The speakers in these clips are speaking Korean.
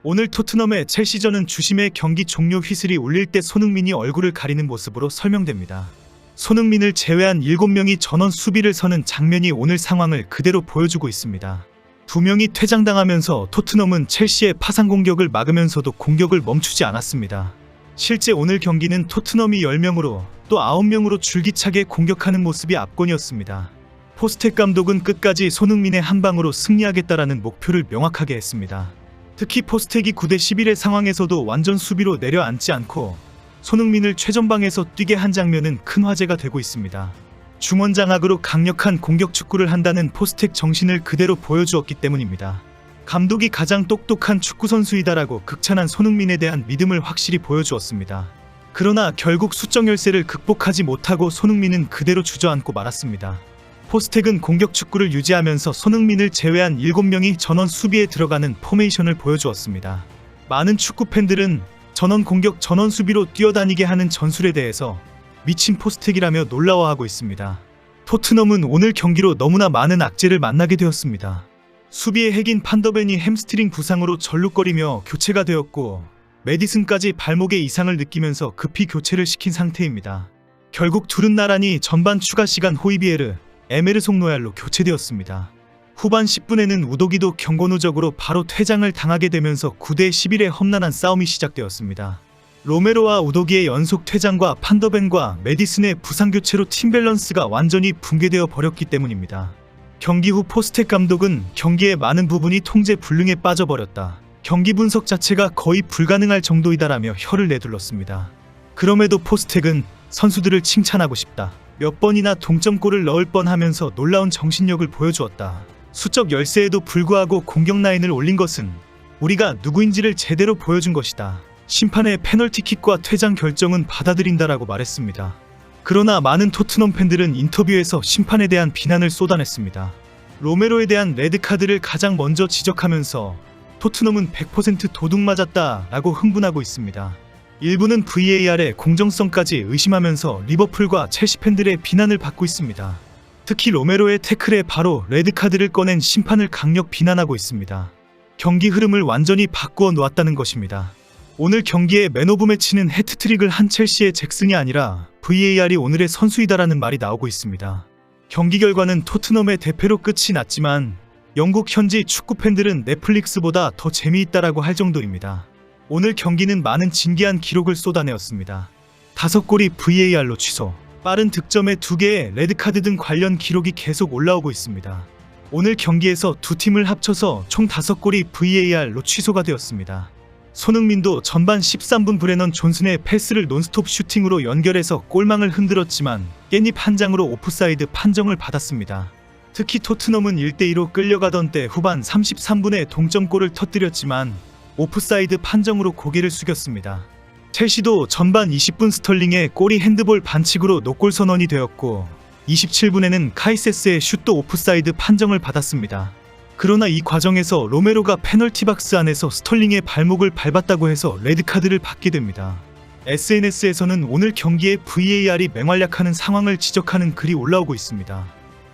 오늘 토트넘의 첼시전은 주심의 경기 종료 휘슬이 울릴 때 손흥민이 얼굴을 가리는 모습으로 설명됩니다. 손흥민을 제외한 7명이 전원 수비를 서는 장면이 오늘 상황을 그대로 보여주고 있습니다. 2명이 퇴장당하면서 토트넘은 첼시의 파상 공격을 막으면서도 공격을 멈추지 않았습니다. 실제 오늘 경기는 토트넘이 10명으로 또 9명으로 줄기차게 공격하는 모습이 압권이었습니다. 포스텍 감독은 끝까지 손흥민의 한 방으로 승리하겠다라는 목표를 명확하게 했습니다. 특히 포스텍이 9대11의 상황에서도 완전 수비로 내려앉지 않고 손흥민을 최전방에서 뛰게 한 장면은 큰 화제가 되고 있습니다. 중원장악으로 강력한 공격 축구를 한다는 포스텍 정신을 그대로 보여주었기 때문입니다. 감독이 가장 똑똑한 축구선수이다라고 극찬한 손흥민에 대한 믿음을 확실히 보여주었습니다. 그러나 결국 수적 열세를 극복하지 못하고 손흥민은 그대로 주저앉고 말았습니다. 포스텍은 공격 축구를 유지하면서 손흥민을 제외한 7명이 전원 수비에 들어가는 포메이션을 보여주었습니다. 많은 축구 팬들은 전원 공격 전원 수비로 뛰어다니게 하는 전술에 대해서 미친 포스텍이라며 놀라워하고 있습니다. 토트넘은 오늘 경기로 너무나 많은 악재를 만나게 되었습니다. 수비의 핵인 판더벤이 햄스트링 부상으로 절룩거리며 교체가 되었고 메디슨까지 발목에 이상을 느끼면서 급히 교체를 시킨 상태입니다. 결국 둘은 나란히 전반 추가 시간 호이비에르, 에메르송 로얄로 교체되었습니다. 후반 10분에는 우도기도 경고 누적으로 바로 퇴장을 당하게 되면서 9대11의 험난한 싸움이 시작되었습니다. 로메로와 우도기의 연속 퇴장과 판더벤과 메디슨의 부상 교체로 팀 밸런스가 완전히 붕괴되어 버렸기 때문입니다. 경기 후 포스텍 감독은 경기의 많은 부분이 통제 불능에 빠져버렸다. 경기 분석 자체가 거의 불가능할 정도이다라며 혀를 내둘렀습니다. 그럼에도 포스텍은 선수들을 칭찬하고 싶다. 몇 번이나 동점골을 넣을 뻔하면서 놀라운 정신력을 보여주었다. 수적 열세에도 불구하고 공격 라인을 올린 것은 우리가 누구인지를 제대로 보여준 것이다. 심판의 페널티킥과 퇴장 결정은 받아들인다라고 말했습니다. 그러나 많은 토트넘 팬들은 인터뷰에서 심판에 대한 비난을 쏟아냈습니다. 로메로에 대한 레드카드를 가장 먼저 지적하면서 토트넘은 100% 도둑 맞았다 라고 흥분하고 있습니다. 일부는 VAR의 공정성까지 의심하면서 리버풀과 첼시 팬들의 비난을 받고 있습니다. 특히 로메로의 태클에 바로 레드카드를 꺼낸 심판을 강력 비난하고 있습니다. 경기 흐름을 완전히 바꾸어 놓았다는 것입니다. 오늘 경기에 맨 오브 매치는 해트트릭을 한 첼시의 잭슨이 아니라 VAR이 오늘의 선수이다라는 말이 나오고 있습니다. 경기 결과는 토트넘의 대패로 끝이 났지만 영국 현지 축구 팬들은 넷플릭스보다 더 재미있다라고 할 정도입니다. 오늘 경기는 많은 진기한 기록을 쏟아내었습니다. 5골이 VAR로 취소, 빠른 득점에 2개의 레드카드 등 관련 기록이 계속 올라오고 있습니다. 오늘 경기에서 두 팀을 합쳐서 총 5골이 VAR로 취소가 되었습니다. 손흥민도 전반 13분 브레넌 존슨의 패스를 논스톱 슈팅으로 연결해서 골망을 흔들었지만 깻잎 한 장으로 오프사이드 판정을 받았습니다. 특히 토트넘은 1대2로 끌려가던 때 후반 33분에 동점골을 터뜨렸지만 오프사이드 판정으로 고개를 숙였습니다. 첼시도 전반 20분 스털링의 골이 핸드볼 반칙으로 노골 선언이 되었고 27분에는 카이세스의 슛도 오프사이드 판정을 받았습니다. 그러나 이 과정에서 로메로가 페널티 박스 안에서 스털링의 발목을 밟았다고 해서 레드카드를 받게 됩니다. SNS에서는 오늘 경기에 VAR이 맹활약하는 상황을 지적하는 글이 올라오고 있습니다.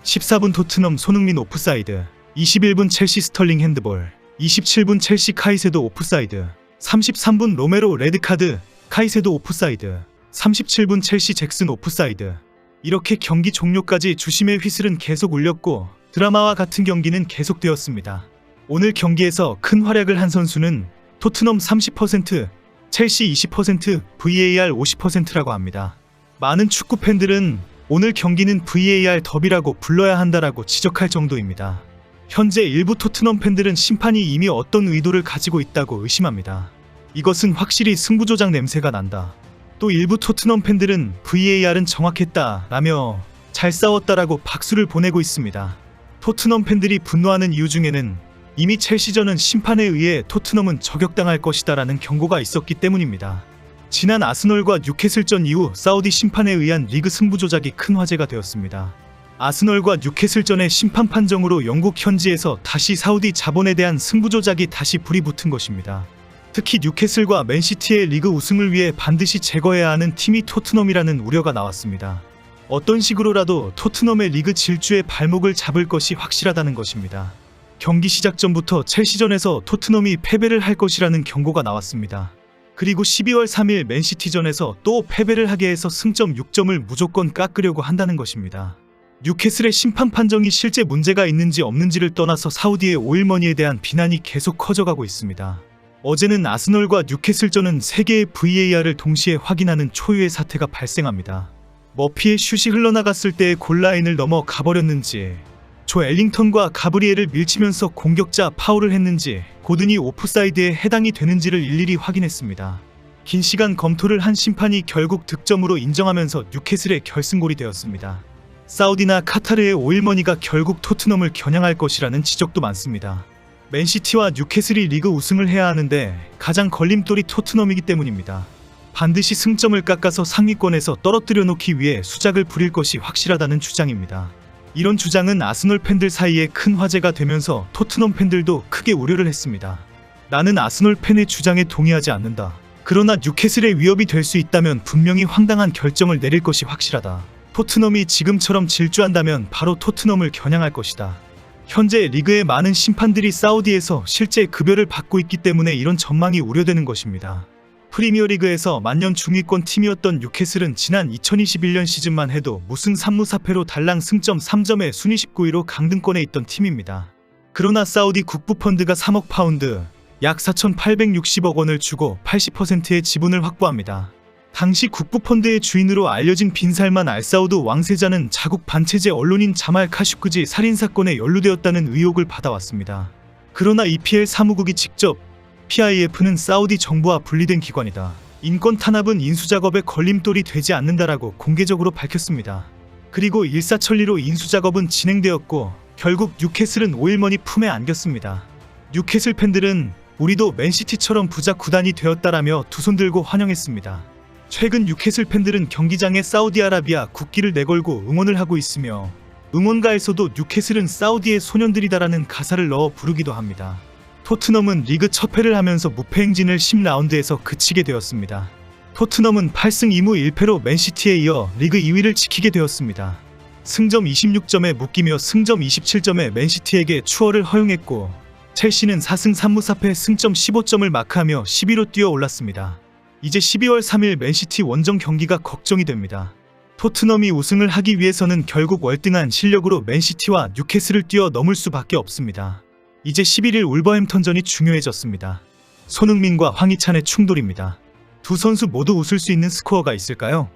14분 토트넘 손흥민 오프사이드, 21분 첼시 스털링 핸드볼, 27분 첼시 카이세도 오프사이드, 33분 로메로 레드카드, 카이세도 오프사이드, 37분 첼시 잭슨 오프사이드. 이렇게 경기 종료까지 주심의 휘슬은 계속 울렸고 드라마와 같은 경기는 계속되었습니다. 오늘 경기에서 큰 활약을 한 선수는 토트넘 30%, 첼시 20%, VAR 50%라고 합니다. 많은 축구 팬들은 오늘 경기는 VAR 더비라고 불러야 한다라고 지적할 정도입니다. 현재 일부 토트넘 팬들은 심판이 이미 어떤 의도를 가지고 있다고 의심합니다. 이것은 확실히 승부조작 냄새가 난다. 또 일부 토트넘 팬들은 VAR은 정확했다 라며 잘 싸웠다라고 박수를 보내고 있습니다. 토트넘 팬들이 분노하는 이유 중에는 이미 첼시전은 심판에 의해 토트넘은 저격당할 것이다 라는 경고가 있었기 때문입니다. 지난 아스널과 뉴캐슬전 이후 사우디 심판에 의한 리그 승부조작이 큰 화제가 되었습니다. 아스널과 뉴캐슬전의 심판 판정으로 영국 현지에서 다시 사우디 자본에 대한 승부조작이 다시 불이 붙은 것입니다. 특히 뉴캐슬과 맨시티의 리그 우승을 위해 반드시 제거해야 하는 팀이 토트넘이라는 우려가 나왔습니다. 어떤 식으로라도 토트넘의 리그 질주의 발목을 잡을 것이 확실하다는 것입니다. 경기 시작 전부터 첼시전에서 토트넘이 패배를 할 것이라는 경고가 나왔습니다. 그리고 12월 3일 맨시티전에서 또 패배를 하게 해서 승점 6점을 무조건 깎으려고 한다는 것입니다. 뉴캐슬의 심판 판정이 실제 문제가 있는지 없는지를 떠나서 사우디의 오일머니에 대한 비난이 계속 커져가고 있습니다. 어제는 아스널과 뉴캐슬전은 3개의 VAR을 동시에 확인하는 초유의 사태가 발생합니다. 머피의 슛이 흘러나갔을 때의 골라인을 넘어 가버렸는지, 조 엘링턴과 가브리엘을 밀치면서 공격자 파울을 했는지, 고든이 오프사이드에 해당이 되는지를 일일이 확인했습니다. 긴 시간 검토를 한 심판이 결국 득점으로 인정하면서 뉴캐슬의 결승골이 되었습니다. 사우디나 카타르의 오일머니가 결국 토트넘을 겨냥할 것이라는 지적도 많습니다. 맨시티와 뉴캐슬이 리그 우승을 해야 하는데 가장 걸림돌이 토트넘이기 때문입니다. 반드시 승점을 깎아서 상위권에서 떨어뜨려 놓기 위해 수작을 부릴 것이 확실하다는 주장입니다. 이런 주장은 아스널 팬들 사이에 큰 화제가 되면서 토트넘 팬들도 크게 우려를 했습니다. 나는 아스널 팬의 주장에 동의하지 않는다. 그러나 뉴캐슬의 위협이 될 수 있다면 분명히 황당한 결정을 내릴 것이 확실하다. 토트넘이 지금처럼 질주한다면 바로 토트넘을 겨냥할 것이다. 현재 리그의 많은 심판들이 사우디에서 실제 급여를 받고 있기 때문에 이런 전망이 우려되는 것입니다. 프리미어리그에서 만년 중위권 팀이었던 뉴캐슬은 지난 2021년 시즌만 해도 무승 3무 4패로 달랑 승점 3점에 순위 19위로 강등권에 있던 팀입니다. 그러나 사우디 국부펀드가 3억 파운드, 약 4,860억 원을 주고 80%의 지분을 확보합니다. 당시 국부펀드의 주인으로 알려진 빈살만 알사우드 왕세자는 자국 반체제 언론인 자말 카슈크지 살인사건에 연루되었다는 의혹을 받아왔습니다. 그러나 EPL 사무국이 직접 PIF는 사우디 정부와 분리된 기관이다. 인권 탄압은 인수작업에 걸림돌이 되지 않는다라고 공개적으로 밝혔습니다. 그리고 일사천리로 인수작업은 진행되었고 결국 뉴캐슬은 오일머니 품에 안겼습니다. 뉴캐슬 팬들은 우리도 맨시티처럼 부자 구단이 되었다라며 두 손 들고 환영했습니다. 최근 뉴캐슬 팬들은 경기장에 사우디아라비아 국기를 내걸고 응원을 하고 있으며 응원가에서도 뉴캐슬은 사우디의 소년들이다라는 가사를 넣어 부르기도 합니다. 토트넘은 리그 첫 패를 하면서 무패 행진을 10라운드에서 그치게 되었습니다. 토트넘은 8승 2무 1패로 맨시티에 이어 리그 2위를 지키게 되었습니다. 승점 26점에 묶이며 승점 27점에 맨시티에게 추월을 허용했고 첼시는 4승 3무 4패 승점 15점을 마크하며 10위로 뛰어 올랐습니다. 이제 12월 3일 맨시티 원정 경기가 걱정이 됩니다. 토트넘이 우승을 하기 위해서는 결국 월등한 실력으로 맨시티와 뉴캐슬을 뛰어넘을 수밖에 없습니다. 이제 11일 울버햄턴전이 중요해졌습니다. 손흥민과 황희찬의 충돌입니다. 두 선수 모두 웃을 수 있는 스코어가 있을까요?